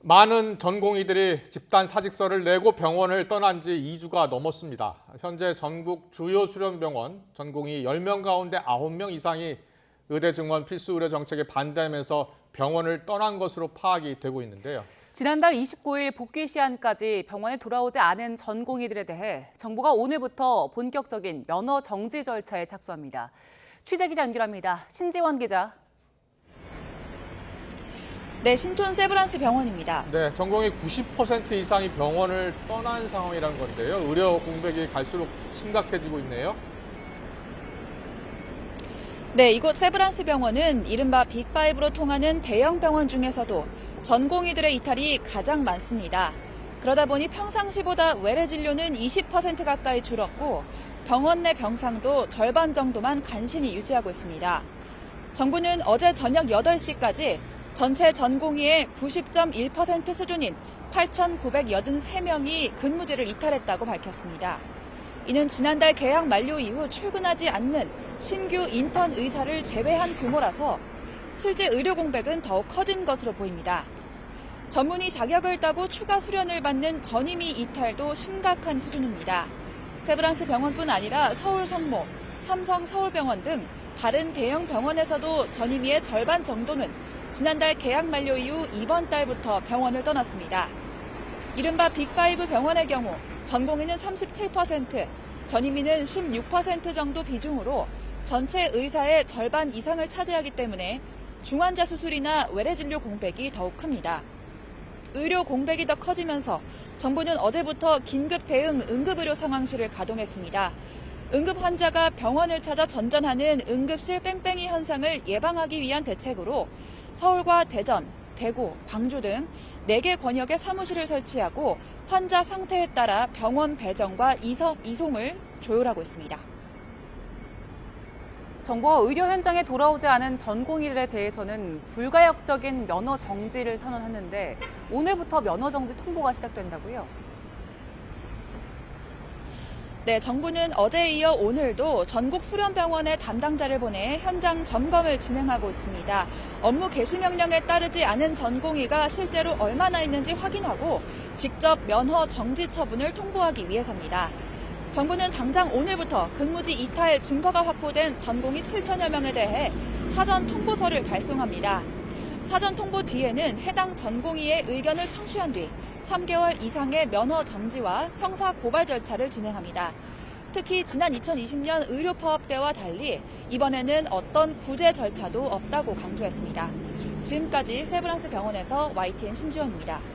많은 전공의들이 집단 사직서를 내고 병원을 떠난 지 2주가 넘었습니다. 현재 전국 주요 수련병원 전공의 10명 가운데 9명 이상이 의대 증원 필수 의료 정책에 반대하면서 병원을 떠난 것으로 파악이 되고 있는데요. 지난달 29일 복귀 시한까지 병원에 돌아오지 않은 전공의들에 대해 정부가 오늘부터 본격적인 면허 정지 절차에 착수합니다. 취재 기자 연결합니다. 신지원 기자. 네, 신촌 세브란스 병원입니다. 네, 전공의 90% 이상이 병원을 떠난 상황이라는 건데요. 의료 공백이 갈수록 심각해지고 있네요. 네, 이곳 세브란스 병원은 이른바 빅5로 통하는 대형 병원 중에서도 전공의들의 이탈이 가장 많습니다. 그러다 보니 평상시보다 외래 진료는 20% 가까이 줄었고 병원 내 병상도 절반 정도만 간신히 유지하고 있습니다. 정부는 어제 저녁 8시까지 전체 전공의의 90.1% 수준인 8,983명이 근무제를 이탈했다고 밝혔습니다. 이는 지난달 개학 만료 이후 출근하지 않는 신규 인턴 의사를 제외한 규모라서 실제 의료 공백은 더욱 커진 것으로 보입니다. 전문의 자격을 따고 추가 수련을 받는 전임의 이탈도 심각한 수준입니다. 세브란스 병원뿐 아니라 서울 성모, 삼성 서울병원 등 다른 대형 병원에서도 전임의의 절반 정도는 지난달 계약 만료 이후 이번 달부터 병원을 떠났습니다. 이른바 빅5 병원의 경우 전공의는 37%, 전임의는 16% 정도 비중으로 전체 의사의 절반 이상을 차지하기 때문에 중환자 수술이나 외래 진료 공백이 더욱 큽니다. 의료 공백이 더 커지면서 정부는 어제부터 긴급 대응 응급의료 상황실을 가동했습니다. 응급 환자가 병원을 찾아 전전하는 응급실 뺑뺑이 현상을 예방하기 위한 대책으로 서울과 대전, 대구, 광주 등 4개 권역에 사무실을 설치하고 환자 상태에 따라 병원 배정과 이송을 조율하고 있습니다. 정부가 의료 현장에 돌아오지 않은 전공의들에 대해서는 불가역적인 면허 정지를 선언했는데 오늘부터 면허 정지 통보가 시작된다고요? 네, 정부는 어제에 이어 오늘도 전국 수련병원에 담당자를 보내 현장 점검을 진행하고 있습니다. 업무 개시 명령에 따르지 않은 전공의가 실제로 얼마나 있는지 확인하고 직접 면허 정지 처분을 통보하기 위해서입니다. 정부는 당장 오늘부터 근무지 이탈 증거가 확보된 전공의 7천여 명에 대해 사전 통보서를 발송합니다. 사전 통보 뒤에는 해당 전공의의 의견을 청취한 뒤 3개월 이상의 면허 정지와 형사 고발 절차를 진행합니다. 특히 지난 2020년 의료 파업 때와 달리 이번에는 어떤 구제 절차도 없다고 강조했습니다. 지금까지 세브란스 병원에서 YTN 신지원입니다.